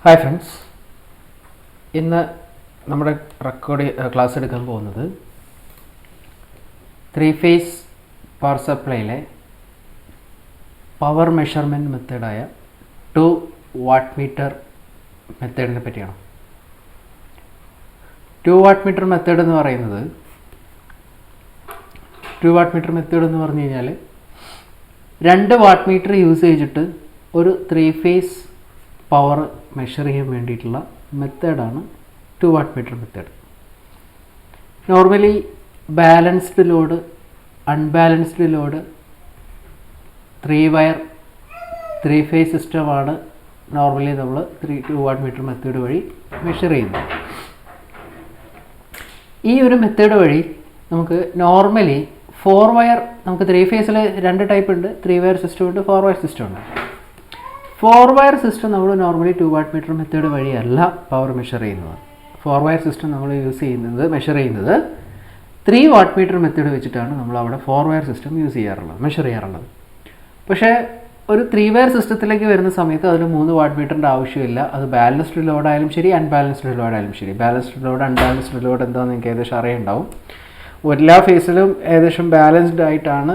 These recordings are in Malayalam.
ഹായ് ഫ്രണ്ട്സ്, ഇന്ന് നമ്മുടെ ക്ലാസ് എടുക്കാൻ പോകുന്നത് 3-phase പവർ സപ്ലൈയിലെ പവർ മെഷർമെൻറ്റ് മെത്തേഡായ 2 വാട്ട് മീറ്റർ മെത്തേഡിനെ പറ്റിയാണ്. 2 വാട്ട് മീറ്റർ മെത്തേഡ് എന്ന് പറയുന്നത് 2 വാട്ട് മീറ്റർ മെത്തേഡ് എന്ന് പറഞ്ഞു കഴിഞ്ഞാൽ 2 വാട്ട് മീറ്റർ യൂസ് ചെയ്തിട്ട് ഒരു 3-phase പവർ മെഷർ ചെയ്യാൻ വേണ്ടിയിട്ടുള്ള മെത്തേഡാണ് 2 watt meter method. Normally balanced load, unbalanced load, 3 wire 3-phase സിസ്റ്റമാണ് നോർമലി നമ്മൾ 2 വാട്ട് മീറ്റർ മെത്തേഡ് വഴി മെഷർ ചെയ്യുന്നത്. ഈ ഒരു മെത്തേഡ് വഴി നമുക്ക് നോർമലി 4 വയർ, നമുക്ക് 3-phaseൽ 2 ടൈപ്പ് ഉണ്ട്, 3 വയർ സിസ്റ്റം ഉണ്ട്, 4 വയർ സിസ്റ്റം ഉണ്ട്. 4 വയർ സിസ്റ്റം നമ്മൾ നോർമലി 2 വാട്ട് മീറ്റർ മെത്തേഡ് വഴിയല്ല പവർ മെഷർ ചെയ്യുന്നത്. 4 വയർ സിസ്റ്റം നമ്മൾ മെഷർ ചെയ്യുന്നത് 3 വാട്ട് മീറ്റർ മെത്തേഡ് വെച്ചിട്ടാണ് നമ്മൾ അവിടെ 4 വയർ സിസ്റ്റം മെഷർ ചെയ്യാറുള്ളത്. പക്ഷേ ഒരു 3 വയർ സിസ്റ്റത്തിലേക്ക് വരുന്ന സമയത്ത് അതിന് 3 വാട്ട് മീറ്ററിൻ്റെ ആവശ്യമില്ല. അത് ബാലൻസ്ഡ് ലോഡായാലും ശരി, അൺബാലൻസ്ഡ് ലോഡായാലും ശരി. ബാലൻസ്ഡ് ലോഡ്, അൺബാലൻസ്ഡ് ലോഡ് എന്താണെന്ന് നിങ്ങൾക്ക് ഏകദേശം അറിയുണ്ടാവും. എല്ലാ ഫേസിലും ഏകദേശം ബാലൻസ്ഡ് ആയിട്ടാണ്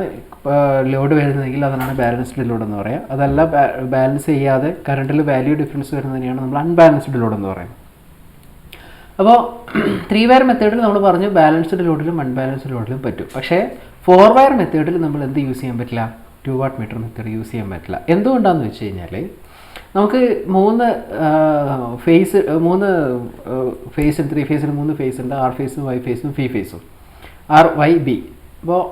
ലോഡ് വരുന്നതെങ്കിൽ അതിനാണ് ബാലൻസ്ഡ് ലോഡ് എന്ന് പറയുക. അതല്ല ബാലൻസ് ചെയ്യാതെ കറണ്ടിൽ വാല്യൂ ഡിഫറൻസ് വരുന്നതിനെയാണ് നമ്മൾ അൺബാലൻസ്ഡ് ലോഡ് എന്ന് പറയുന്നത്. അപ്പോൾ 3 വയർ മെത്തേഡിൽ നമ്മൾ പറഞ്ഞു ബാലൻസ്ഡ് ലോഡിലും അൺബാലൻസ്ഡ് ലോഡിലും പറ്റും. പക്ഷേ 4 വയർ മെത്തേഡിൽ നമ്മൾ എന്ത് യൂസ് ചെയ്യാൻ പറ്റില്ല? 2 വാട്ട് മീറ്റർ മെത്തേഡ് യൂസ് ചെയ്യാൻ പറ്റില്ല. എന്തുകൊണ്ടാണെന്ന് വെച്ച് കഴിഞ്ഞാൽ നമുക്ക് 3 ഫേസ് 3 ഫേസിന് 3 ഫേസ് ഉണ്ട്. ആർ ഫേസും, വൈ ഫേസും, പി ഫേസും, ആർ വൈ ബി. അപ്പോൾ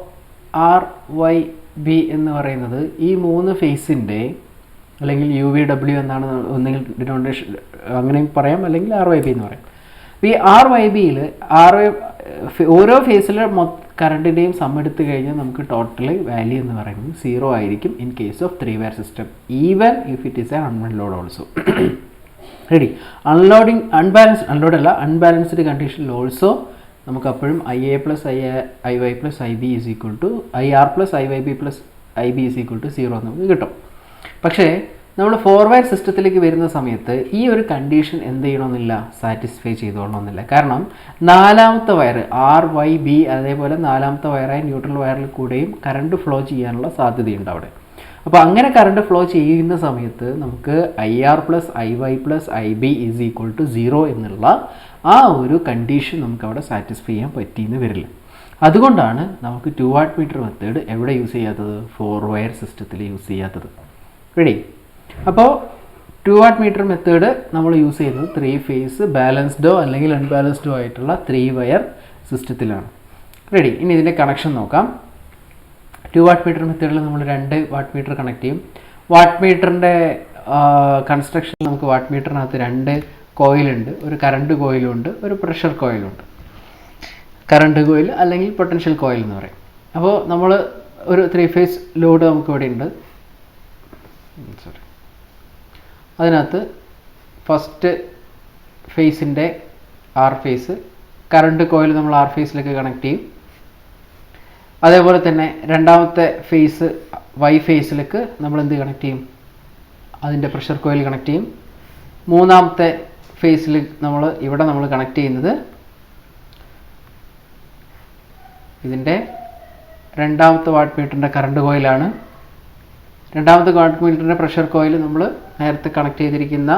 ആർ വൈ ബി എന്ന് പറയുന്നത് ഈ 3 ഫേസിൻ്റെ, അല്ലെങ്കിൽ യു വി ഡബ്ല്യു എന്നാണ് ഒന്നെങ്കിൽ ഡിനോമിനേഷൻ അങ്ങനെയും പറയാം, അല്ലെങ്കിൽ ആർ വൈ ബി എന്ന് പറയാം. അപ്പോൾ ഈ ആർ വൈ ബിയിൽ ഓരോ ഫേസിലെ കറണ്ടിൻ്റെയും സം എടുത്തു കഴിഞ്ഞാൽ നമുക്ക് ടോട്ടൽ വാല്യൂ എന്ന് പറയുന്നത് 0 ആയിരിക്കും in case of 3 wire system, even if it is a unload also. Ready? Unbalanced കണ്ടീഷനിൽ ഓൾസോ നമുക്ക് അപ്പോഴും IA plus IY plus IB is equal to IR plus IYB plus IB is equal to 0 നമുക്ക് കിട്ടും. പക്ഷേ നമ്മൾ 4 വയർ സിസ്റ്റത്തിലേക്ക് വരുന്ന സമയത്ത് ഈ ഒരു കണ്ടീഷൻ എന്ത് ചെയ്യണമെന്നില്ല, സാറ്റിസ്ഫൈ ചെയ്തുകൊള്ളണമെന്നില്ല. കാരണം 4ാമത്തെ വയർ RYB, അതേപോലെ 4ാമത്തെ വയറായ ന്യൂട്രൽ വയറിൽ കൂടെയും കറണ്ട് ഫ്ലോ ചെയ്യാനുള്ള സാധ്യതയുണ്ട് അവിടെ. അപ്പോൾ അങ്ങനെ കറണ്ട് ഫ്ലോ ചെയ്യുന്ന സമയത്ത് നമുക്ക് IR plus IY plus IB is equal to 0 എന്നുള്ള ആ ഒരു കണ്ടീഷൻ നമുക്ക് അവിടെ സാറ്റിസ്ഫൈ ചെയ്യാൻ പറ്റിയെന്ന് വരില്ല. അതുകൊണ്ടാണ് നമുക്ക് 2 വാട്ട് മീറ്റർ മെത്തേഡ് എവിടെ യൂസ് ചെയ്യാത്തത്? 4 വയർ സിസ്റ്റത്തിൽ യൂസ് ചെയ്യാത്തത്. റെഡി? അപ്പോൾ 2 വാട്ട് മീറ്റർ മെത്തേഡ് നമ്മൾ യൂസ് ചെയ്യുന്നത് 3 ഫേസ് ബാലൻസ്ഡോ അല്ലെങ്കിൽ അൺബാലൻസ്ഡോ ആയിട്ടുള്ള 3 വയർ സിസ്റ്റത്തിലാണ്. റെഡി? ഇനി ഇതിൻ്റെ കണക്ഷൻ നോക്കാം. 2 വാട്ട് മീറ്റർ മെത്തേഡിൽ നമ്മൾ 2 വാട്ട് മീറ്റർ കണക്ട് ചെയ്യും. വാട്ട് മീറ്ററിൻ്റെ കൺസ്ട്രക്ഷൻ നമുക്ക് വാട്ട് മീറ്ററിനകത്ത് 2 കോയിലുണ്ട്. ഒരു കറണ്ട് കോയിലുണ്ട്, ഒരു പ്രഷർ കോയിലുണ്ട്. കറണ്ട് കോയിൽ അല്ലെങ്കിൽ പൊട്ടൻഷ്യൽ കോയിൽ എന്ന് പറയും. അപ്പോൾ നമ്മൾ ഒരു 3-phase ലോഡ് നമുക്ക് ഇവിടെ ഉണ്ട്. അതിനകത്ത് ഫസ്റ്റ് ഫേസിൻ്റെ ആർ ഫേസ്, കറണ്ട് കോയിൽ നമ്മൾ ആർ ഫേസിലേക്ക് കണക്ട് ചെയ്യും. അതേപോലെ തന്നെ 2ാമത്തെ ഫേസ് വൈ ഫേസിലേക്ക് നമ്മൾ എന്ത് കണക്ട് ചെയ്യും? അതിൻ്റെ പ്രഷർ കോയിൽ കണക്ട് ചെയ്യും. 3ാമത്തെ ഫേസിൽ നമ്മൾ കണക്ട് ചെയ്യുന്നത് ഇതിൻ്റെ 2ാമത്തെ വാട്ട് മീറ്ററിൻ്റെ കറണ്ട് കോയിലാണ്. 2ാമത്തെ വാട്ട് മീറ്ററിൻ്റെ പ്രഷർ കോയിൽ നമ്മൾ നേരത്തെ കണക്ട് ചെയ്തിരിക്കുന്ന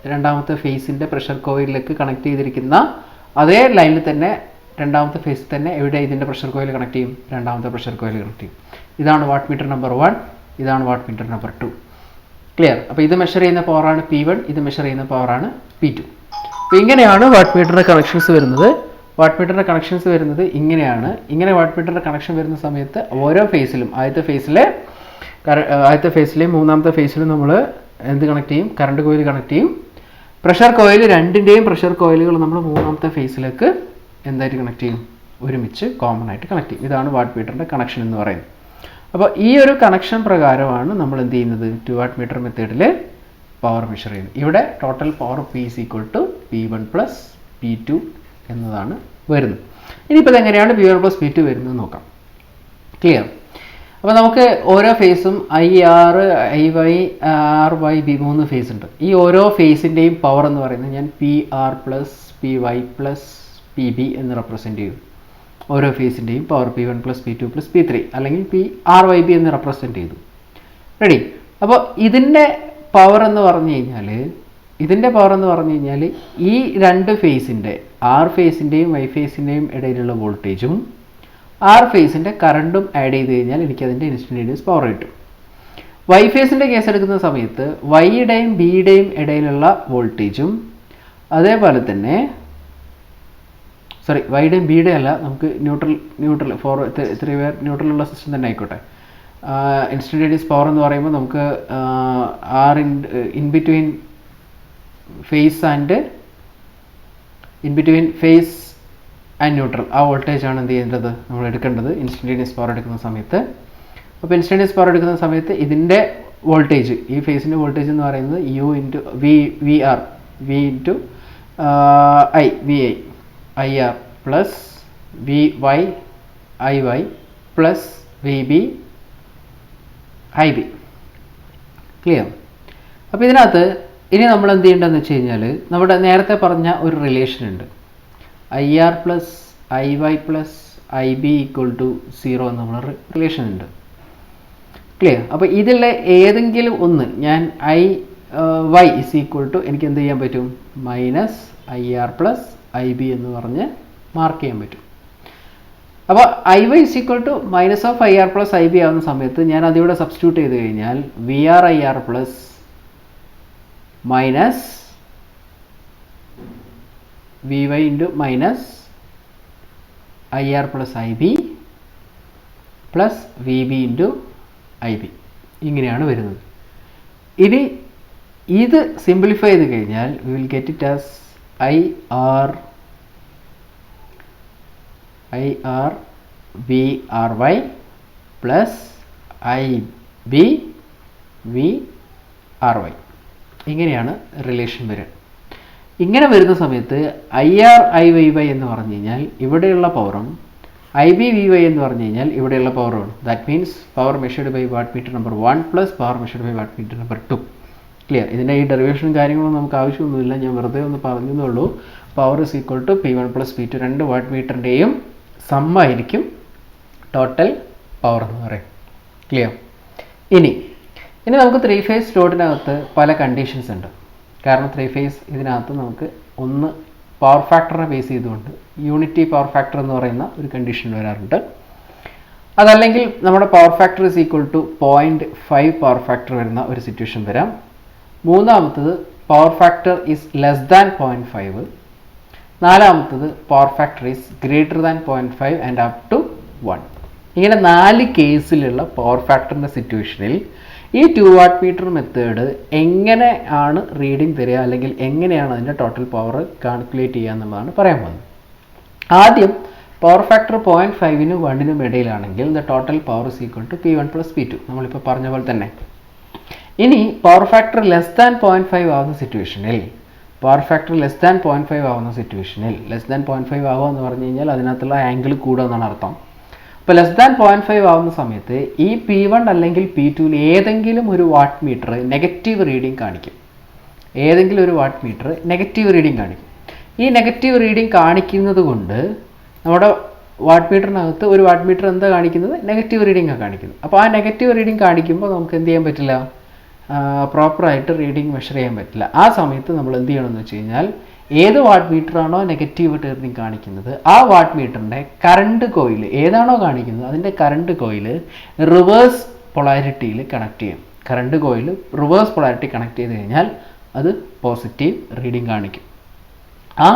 2ാമത്തെ ഫേസിൻ്റെ പ്രഷർ കോയിലിലേക്ക് കണക്ട് ചെയ്തിരിക്കുന്ന അതേ ലൈനിൽ തന്നെ 2ാമത്തെ ഫേസിൽ തന്നെ എവിടെ ഇതിൻ്റെ പ്രഷർ കോയിൽ കണക്ട് ചെയ്യും? 2ാമത്തെ പ്രഷർ കോയിൽ കണക്ട് ചെയ്യും. ഇതാണ് വാട്ട് മീറ്റർ നമ്പർ 1, ഇതാണ് വാട്ട് മീറ്റർ നമ്പർ 2. ക്ലിയർ? അപ്പോൾ ഇത് മെഷർ ചെയ്യുന്ന പവറാണ് P1, ഇത് മെഷർ ചെയ്യുന്ന പവറാണ് P2. അപ്പോൾ ഇങ്ങനെയാണ് വാട്ട് മീറ്ററിൻ്റെ കണക്ഷൻസ് വരുന്നത്. വാട്ട് മീറ്ററിൻ്റെ കണക്ഷൻസ് വരുന്നത് ഇങ്ങനെയാണ്. ഇങ്ങനെ വാട്ട് മീറ്ററിൻ്റെ കണക്ഷൻ വരുന്ന സമയത്ത് ഓരോ ഫേസിലും ആദ്യത്തെ ഫേസിലെ 3ാമത്തെ ഫേസിലും നമ്മൾ എന്ത് കണക്ട് ചെയ്യും? കറണ്ട് കോയിൽ കണക്ട് ചെയ്യും. പ്രഷർ കോയിൽ, രണ്ടിൻ്റെയും പ്രഷർ കോയിലുകൾ നമ്മൾ 3ാമത്തെ ഫേസിലേക്ക് എന്തായിട്ട് കണക്ട് ചെയ്യും? ഒരുമിച്ച് കോമൺ ആയിട്ട് കണക്ട് ചെയ്യും. ഇതാണ് വാട്ട് മീറ്ററിൻ്റെ കണക്ഷൻ എന്ന് പറയുന്നത്. അപ്പോൾ ഈ ഒരു കണക്ഷൻ പ്രകാരമാണ് നമ്മൾ എന്ത് ചെയ്യുന്നത്? 2 വാട്ട് മീറ്റർ മെത്തേഡിൽ പവർ മെഷർ ചെയ്യുന്നത്. ഇവിടെ total power P is equal to P1 plus P2 എന്നതാണ് വരുന്നത്. ഇനിയിപ്പോൾ ഇതെങ്ങനെയാണ് P1 പ്ലസ് P2 വരുന്നത് നോക്കാം. ക്ലിയർ? അപ്പോൾ നമുക്ക് ഓരോ ഫേസും I R I Y R Y B 3 phase ഉണ്ട്. ഈ ഓരോ ഫേസിൻ്റെയും പവർ എന്ന് പറയുന്നത് ഞാൻ P R plus P Y plus P B എന്ന് റെപ്രസെൻറ്റ് ചെയ്തു. ഓരോ ഫേസിൻ്റെയും power P 1 plus P 2 plus P 3 അല്ലെങ്കിൽ പി ആർ വൈ ബി എന്ന് റെപ്രസെൻറ്റ് ചെയ്തു. റെഡി? അപ്പോൾ ഇതിൻ്റെ പവർ എന്ന് പറഞ്ഞു കഴിഞ്ഞാൽ ഈ രണ്ട് ഫേസിൻ്റെ ആർ ഫേസിൻ്റെയും വൈ ഫേസിൻ്റെയും ഇടയിലുള്ള വോൾട്ടേജും ആർ ഫേസിൻ്റെ കറണ്ടും ആഡ് ചെയ്ത് കഴിഞ്ഞാൽ എനിക്കതിൻ്റെ ഇൻസ്റ്റൻറ്റേനിയസ് പവർ കിട്ടും. വൈ ഫേസിൻ്റെ കേസ് എടുക്കുന്ന സമയത്ത് വൈയുടെയും ബിയുടെയും ഇടയിലുള്ള വോൾട്ടേജും അതേപോലെ തന്നെ വൈയുടെയും ബിയുടെയും അല്ല, നമുക്ക് ന്യൂട്രൽ ഫോർ 3 വയർ ന്യൂട്രലുള്ള സിസ്റ്റം തന്നെ ആയിക്കോട്ടെ. ഇൻസ്റ്റൻറ്റേനിയസ് പവർ എന്ന് പറയുമ്പോൾ നമുക്ക് R in between phase and neutral ആ വോൾട്ടേജാണ് എന്ത് ചെയ്യേണ്ടത്, നമ്മൾ എടുക്കേണ്ടത് ഇൻസ്റ്റൻറ്റേനിയസ് പവർ എടുക്കുന്ന സമയത്ത്. അപ്പോൾ ഇൻസ്റ്റൻറ്റേനിയസ് പവർ എടുക്കുന്ന സമയത്ത് ഇതിൻ്റെ വോൾട്ടേജ്, ഈ ഫേസിൻ്റെ വോൾട്ടേജ് എന്ന് പറയുന്നത് യു into V R into I R plus V Y I Y plus V B I B. Clear? അപ്പോൾ ഇതിനകത്ത് ഇനി നമ്മൾ എന്ത് ചെയ്യേണ്ടതെന്ന് വെച്ച് കഴിഞ്ഞാൽ നമ്മുടെ നേരത്തെ പറഞ്ഞ ഒരു റിലേഷൻ ഉണ്ട്, I R plus I Y plus I B equal to 0 എന്നുള്ള റിലേഷൻ ഉണ്ട്. ക്ലിയർ? അപ്പോൾ ഇതിലുള്ള ഏതെങ്കിലും ഒന്ന് ഞാൻ I Y is equal to എനിക്ക് എന്ത് ചെയ്യാൻ പറ്റും, minus I R plus I B എന്ന് പറഞ്ഞ് മാർക്ക് ചെയ്യാൻ പറ്റും. അപ്പോൾ I Y is equal to minus of I R plus I B ആവുന്ന സമയത്ത് ഞാൻ അതിവിടെ സബ്സ്റ്റിറ്റ്യൂട്ട് ചെയ്ത് കഴിഞ്ഞാൽ V R I R plus minus V Y into minus I R plus I B plus V B into I B, ഇങ്ങനെയാണ് വരുന്നത്. ഇനി ഇത് സിംപ്ലിഫൈ ചെയ്ത് കഴിഞ്ഞാൽ we will get it as I R V R Y plus I B V R Y, ഇങ്ങനെയാണ് റിലേഷൻ വരിക. ഇങ്ങനെ വരുന്ന സമയത്ത് I R I Y Y എന്ന് പറഞ്ഞു കഴിഞ്ഞാൽ ഇവിടെയുള്ള പവറും ഐ ബി വി വൈ എന്ന് പറഞ്ഞു കഴിഞ്ഞാൽ ഇവിടെയുള്ള പവറുമാണ്. That means power measured by watt meter number 1 plus power measured by watt meter number 2. Clear? ഇതിൻ്റെ ഈ ഡെറിവേഷനും കാര്യങ്ങളൊന്നും നമുക്ക് ആവശ്യമൊന്നുമില്ല, ഞാൻ വെറുതെ ഒന്ന് പറഞ്ഞതേ. Power is equal to P 1 plus P 2, രണ്ട് വാട്ട് മീറ്ററിൻ്റെയും സമ്മായിരിക്കും ടോട്ടൽ പവർ എന്ന് പറയും. ക്ലിയർ? ഇനി നമുക്ക് 3 ഫേസ് ലോഡിനകത്ത് പല കണ്ടീഷൻസ് ഉണ്ട്. കാരണം 3 ഫേസ് ഇതിനകത്ത് നമുക്ക് ഒന്ന് പവർ ഫാക്ടറിനെ ബേസ് ചെയ്തുകൊണ്ട് യൂണിറ്റി പവർ ഫാക്ടർ എന്ന് പറയുന്ന ഒരു കണ്ടീഷൻ വരാറുണ്ട്. അതല്ലെങ്കിൽ നമ്മുടെ power factor is equal to 0.5 power factor വരുന്ന ഒരു സിറ്റുവേഷൻ വരാം. മൂന്നാമത്തത് power factor is less than 0.5. നാലാമത്തത് power factor is greater than 0.5 and up to 1. ഇങ്ങനെ 4 കേസിലുള്ള പവർ ഫാക്ടറിൻ്റെ സിറ്റുവേഷനിൽ ഈ 2 വാട്ട് മീറ്റർ മെത്തേഡ് എങ്ങനെ ആണ് റീഡിംഗ് തരിക, അല്ലെങ്കിൽ എങ്ങനെയാണ് അതിൻ്റെ ടോട്ടൽ പവർ കാൽക്കുലേറ്റ് ചെയ്യുക എന്നുള്ളതാണ് പറയാൻ പോകുന്നത്. ആദ്യം പവർ ഫാക്ടർ 0.5നും 1നും ഇടയിലാണെങ്കിൽ the total power is equal to P 1 plus P 2, നമ്മളിപ്പോൾ പറഞ്ഞ പോലെ തന്നെ. ഇനി പവർ ഫാക്ടർ ലെസ് ദാൻ 0.5 ആവുന്ന സിറ്റുവേഷനിൽ ലെസ് ദാൻ 0.5 ആവുക എന്ന് പറഞ്ഞു കഴിഞ്ഞാൽ അതിനകത്തുള്ള ആംഗിൾ കൂടുക എന്നാണ് അർത്ഥം. അപ്പോൾ ലെസ് ദാൻ 0.5 ആവുന്ന സമയത്ത് ഈ പി 1 അല്ലെങ്കിൽ പി 2ൽ ഏതെങ്കിലും ഒരു വാട്ട് മീറ്റർ നെഗറ്റീവ് റീഡിംഗ് കാണിക്കും. ഈ നെഗറ്റീവ് റീഡിംഗ് കാണിക്കുന്നത് കൊണ്ട് നമ്മുടെ വാട്ട് മീറ്ററിനകത്ത് ഒരു വാട്ട് മീറ്റർ എന്താ കാണിക്കുന്നത്, നെഗറ്റീവ് റീഡിംഗാണ് കാണിക്കുന്നത്. അപ്പോൾ ആ നെഗറ്റീവ് റീഡിംഗ് കാണിക്കുമ്പോൾ നമുക്ക് എന്ത് ചെയ്യാൻ പറ്റില്ല, പ്രോപ്പറായിട്ട് റീഡിംഗ് മെഷർ ചെയ്യാൻ പറ്റില്ല. ആ സമയത്ത് നമ്മൾ എന്ത് ചെയ്യണമെന്ന് വെച്ച് കഴിഞ്ഞാൽ ഏത് വാട്ട് മീറ്ററാണോ നെഗറ്റീവ് റീഡിംഗ് കാണിക്കുന്നത് ആ വാട്ട് മീറ്ററിൻ്റെ കറണ്ട് കോയിൽ ഏതാണോ കാണിക്കുന്നത് അതിൻ്റെ കറണ്ട് കോയിൽ റിവേഴ്സ് പൊളാരിറ്റിയിൽ കണക്ട് ചെയ്യും. Current coil reverse polarity connect ചെയ്ത് കഴിഞ്ഞാൽ അത് പോസിറ്റീവ് റീഡിംഗ് കാണിക്കും. ആ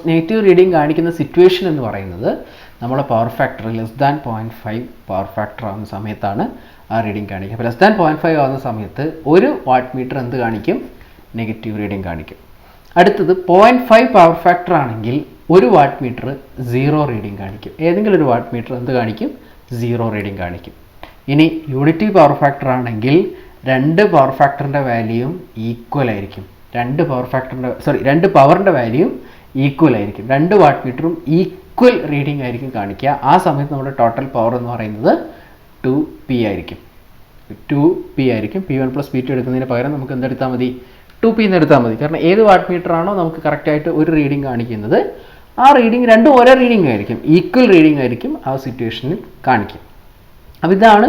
നെഗറ്റീവ് റീഡിംഗ് കാണിക്കുന്ന സിറ്റുവേഷൻ എന്ന് പറയുന്നത് നമ്മളെ power factor less than 0.5 power factor ആവുന്ന സമയത്താണ് ആ റീഡിംഗ് കാണിക്കുക. അപ്പോൾ ലെസ് ദാൻ 0.5 ആവുന്ന സമയത്ത് ഒരു വാട്ട് മീറ്റർ എന്ത് കാണിക്കും, നെഗറ്റീവ് റീഡിംഗ് കാണിക്കും. അടുത്തത് 0.5 പവർ ഫാക്ടർ ആണെങ്കിൽ ഒരു വാട്ട് മീറ്റർ 0 റീഡിംഗ് കാണിക്കും. ഏതെങ്കിലും ഒരു വാട്ട് മീറ്റർ എന്ത് കാണിക്കും, 0 റീഡിംഗ് കാണിക്കും. ഇനി യൂണിറ്റി പവർ ഫാക്ടർ ആണെങ്കിൽ രണ്ട് പവർ ഫാക്ടറിൻ്റെ വാല്യൂയും ഈക്വൽ ആയിരിക്കും. രണ്ട് പവറിൻ്റെ വാല്യൂയും ഈക്വൽ ആയിരിക്കും. രണ്ട് വാട്ട് മീറ്ററും ഈക്വൽ റീഡിംഗ് ആയിരിക്കും കാണിക്കുക. ആ സമയത്ത് നമ്മുടെ ടോട്ടൽ പവർ എന്ന് പറയുന്നത് 2p ആയിരിക്കും. 2p ആയിരിക്കും. P1 + P2 എടുക്കുന്നതിന് പകരം നമുക്ക് എന്തെടുത്താൽ മതി? 2p എന്ന് എടുത്താൽ മതി. കാരണം ഏത് വാട്ട് മീറ്റർ ആണോ നമുക്ക് കറക്റ്റായിട്ട് ഒരു റീഡിംഗ് കാണിക്കുന്നത്, ആ റീഡിംഗ് രണ്ടും ഒരേ റീഡിംഗ് ആയിരിക്കും, ഈക്വൽ റീഡിംഗ് ആയിരിക്കും ആ സിറ്റുവേഷനിൽ കാണിക്കും. അപ്പോൾ ഇതാണ്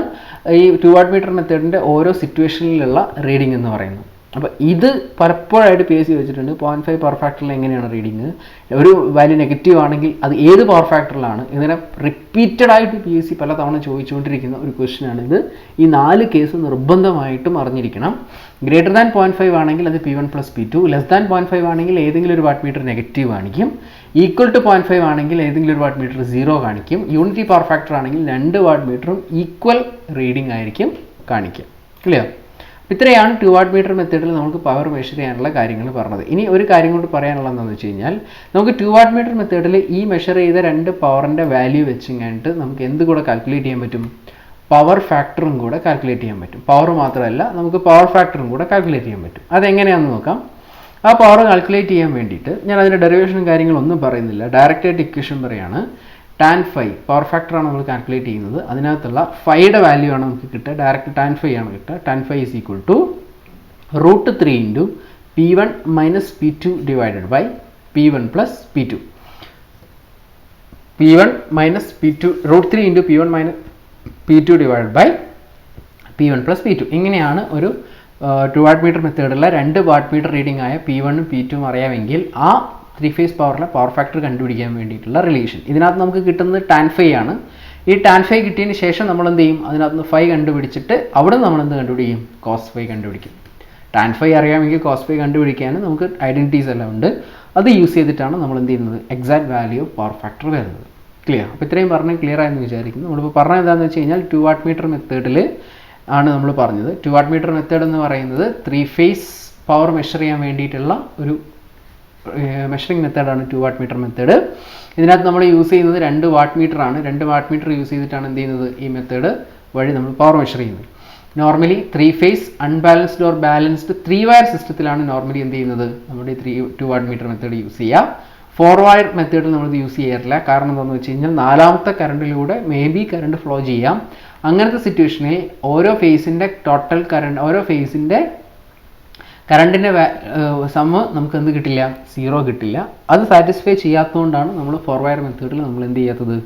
ഈ 2 വാട്ട് മീറ്റർ മെത്തേഡിൻ്റെ ഓരോ സിറ്റുവേഷനിലുള്ള റീഡിംഗ് എന്ന് പറയുന്നത്. അപ്പോൾ ഇത് പലപ്പോഴായിട്ട് PSC വെച്ചിട്ടുണ്ട്. 0.5 പവർ ഫാക്ടറിൽ എങ്ങനെയാണ് റീഡിങ്, ഒരു വാല്യൂ നെഗറ്റീവ് ആണെങ്കിൽ അത് ഏത് പവർ ഫാക്ടറിലാണ്, ഇതിനെ റിപ്പീറ്റഡ് ആയിട്ട് PSC പല തവണ ചോദിച്ചുകൊണ്ടിരിക്കുന്ന ഒരു ക്വസ്റ്റ്യനാണ് ഇത്. ഈ 4 കേസ് നിർബന്ധമായിട്ടും അറിഞ്ഞിരിക്കണം. ഗ്രേറ്റർ ദാൻ 0.5 ആണെങ്കിൽ അത് P1 + P2, ലെസ് ദാൻ 0.5 ആണെങ്കിൽ ഏതെങ്കിലും ഒരു വാട്ട് മീറ്റർ നെഗറ്റീവ് കാണിക്കും, ഈക്വൽ ടു 0.5 ആണെങ്കിൽ ഏതെങ്കിലും ഒരു വാട്ട് മീറ്റർ 0 കാണിക്കും, യൂണിറ്റി പവർ ഫാക്ടർ ആണെങ്കിൽ 2 വാട്ട് മീറ്ററും ഈക്വൽ റീഡിംഗ് ആയിരിക്കും കാണിക്കുക. ക്ലിയർ? ഇത്രയാണ് 2 വാട്ട് മീറ്റർ മെത്തേഡിൽ നമുക്ക് പവർ മെഷർ ചെയ്യാനുള്ള കാര്യങ്ങൾ പറഞ്ഞത്. ഇനി ഒരു കാര്യം കൊണ്ട് പറയാനുള്ളത് എന്താണെന്ന് വെച്ച് കഴിഞ്ഞാൽ, നമുക്ക് 2 വാട്ട് മീറ്റർ മെത്തേഡിൽ ഈ മെഷർ ചെയ്ത 2 പവറിൻ്റെ വാല്യൂ വെച്ചിട്ട് നമുക്ക് എന്ത് കൂടെ കാൽക്കുലേറ്റ് ചെയ്യാൻ പറ്റും? പവർ ഫാക്ടറും കൂടെ കാൽക്കുലേറ്റ് ചെയ്യാൻ പറ്റും. പവർ മാത്രമല്ല, നമുക്ക് പവർ ഫാക്ടറും കൂടെ കാൽക്കുലേറ്റ് ചെയ്യാൻ പറ്റും. അതെങ്ങനെയാണെന്ന് നോക്കാം. ആ പവർ കാൽക്കുലേറ്റ് ചെയ്യാൻ വേണ്ടിയിട്ട് ഞാൻ അതിൻ്റെ ഡെറിവേഷനും കാര്യങ്ങളൊന്നും പറയുന്നില്ല, ഡയറക്റ്റായിട്ട് ഇക്വേഷൻ പറയാണ്. tan phi പവർ ഫാക്ടറാണ് നമ്മൾ കാൽക്കുലേറ്റ് ചെയ്യുന്നത്. അതിനകത്തുള്ള ഫൈയുടെ വാല്യൂ ആണ് നമുക്ക് കിട്ടുക, ഡയറക്റ്റ് tan phi ആണ് കിട്ടുക. tan phi = √3 × P1 - P2 divided by P1 + P2. P1 - P2 √3 × P1 - P2 divided by P1 + P2. ഇങ്ങനെയാണ് ഒരു 2 വാട്ട് മീറ്റർ മെത്തേഡുള്ള 2 വാട്ട് മീറ്റർ റീഡിംഗ് ആയ P1 ഉം P2 ഉം അറിയാമെങ്കിൽ ആ 3 ഫേസ് പവറിലെ പവർ ഫാക്ടർ കണ്ടുപിടിക്കാൻ വേണ്ടിയിട്ടുള്ള റിലേഷൻ. ഇതിനകത്ത് നമുക്ക് കിട്ടുന്നത് tan phi ആണ്. ഈ tan phi കിട്ടിയതിന് ശേഷം നമ്മൾ എന്ത് ചെയ്യും? അതിനകത്ത് നിന്ന് phi കണ്ടുപിടിച്ചിട്ട് അവിടെ നമ്മൾ എന്ത് കണ്ടുപിടിക്കും? cos phi കണ്ടുപിടിക്കും. tan phi അറിയാമെങ്കിൽ cos phi കണ്ടുപിടിക്കാൻ നമുക്ക് ഐഡൻറ്റിറ്റീസ് എല്ലാം ഉണ്ട്. അത് യൂസ് ചെയ്തിട്ടാണ് നമ്മൾ എന്ത് ചെയ്യുന്നത്? Exact value of power factor വരുന്നത്. ക്ലിയർ? അപ്പോൾ ഇത്രയും പറഞ്ഞ് ക്ലിയർ ആയെന്ന് വിചാരിക്കുന്നു. നമ്മളിപ്പോൾ പറഞ്ഞത് എന്താണെന്ന് വെച്ച് കഴിഞ്ഞാൽ 2 വാട്ട് മീറ്റർ മെത്തേഡിൽ ആണ് നമ്മൾ പറഞ്ഞത്. 2 വാട്ട് മീറ്റർ മെത്തേഡ് എന്ന് പറയുന്നത് 3 ഫേസ് പവർ മെഷർ ചെയ്യാൻ വേണ്ടിയിട്ടുള്ള ഒരു മെഷറിംഗ് മെത്തേഡാണ് 2 വാട്ട് മീറ്റർ മെത്തേഡ്. ഇതിനകത്ത് നമ്മൾ യൂസ് ചെയ്യുന്നത് 2 വാട്ട് മീറ്റർ ആണ്. 2 വാട്ട് മീറ്റർ യൂസ് ചെയ്തിട്ടാണ് എന്ത് ചെയ്യുന്നത്? ഈ മെത്തേഡ് വഴി നമ്മൾ പവർ മെഷർ ചെയ്യുന്നത്. Normally 3 phase unbalanced or balanced 3 wire സിസ്റ്റത്തിലാണ് നോർമലി എന്ത് ചെയ്യുന്നത്? നമ്മുടെ 2 വാട്ട് മീറ്റർ മെത്തേഡ് യൂസ് ചെയ്യുക. 4 വയർ മെത്തേഡിൽ നമ്മളിത് യൂസ് ചെയ്യാറില്ല. കാരണം എന്താണെന്ന് വെച്ച് കഴിഞ്ഞാൽ 4ാമത്തെ കറണ്ടിലൂടെ മേ ബി കറണ്ട് ഫ്ലോ ചെയ്യാം. അങ്ങനത്തെ സിറ്റുവേഷനിൽ ഓരോ ഫേസിൻ്റെ ടോട്ടൽ കറണ്ട്, ഓരോ ഫേസിൻ്റെ കറണ്ടിൻ്റെ സമ്മ് നമുക്ക് എന്ത് കിട്ടില്ല? 0 കിട്ടില്ല. അത് സാറ്റിസ്ഫൈ ചെയ്യാത്തതുകൊണ്ടാണ് നമ്മൾ 4 വയർ മെത്തേഡിൽ നമ്മൾ എന്ത് ചെയ്യാത്തത്?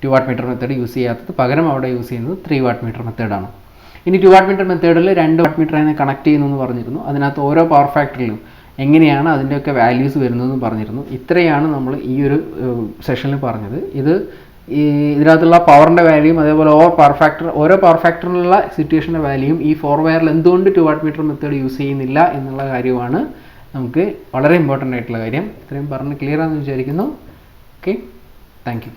2 വാട്ട് മീറ്റർ മെത്തേഡ് യൂസ് ചെയ്യാത്തത്. പകരം അവിടെ യൂസ് ചെയ്യുന്നത് 3 വാട്ട് മീറ്റർ മെത്തേഡാണ്. ഇനി 2 വാട്ട് മീറ്റർ മെത്തേഡിൽ 2 വാട്ട് മീറ്റർ അതിനെ കണക്ട് ചെയ്യുന്നു എന്ന് പറഞ്ഞിരുന്നു. അതിനകത്ത് ഓരോ പവർ ഫാക്ടറിലും എങ്ങനെയാണ് അതിൻ്റെയൊക്കെ വാല്യൂസ് വരുന്നതെന്ന് പറഞ്ഞിരുന്നു. ഇത്രയാണ് നമ്മൾ ഈ ഒരു സെഷനിൽ പറഞ്ഞത്. ഇതിനകത്തുള്ള പവറിൻ്റെ വാല്യൂയും അതേപോലെ ഓരോ പവർ ഫാക്ടറിനുള്ള സിറ്റുവേഷൻ്റെ വാല്യൂയും ഈ 4 വയറിൽ എന്തുകൊണ്ട് 2 വാട്ട് മീറ്റർ മെത്തേഡ് യൂസ് ചെയ്യുന്നില്ല എന്നുള്ള കാര്യമാണ് നമുക്ക് വളരെ ഇമ്പോർട്ടൻ്റ് ആയിട്ടുള്ള കാര്യം. ഇത്രയും പറഞ്ഞ് ക്ലിയർ ആണെന്ന് വിചാരിക്കുന്നു. Okay, thank you.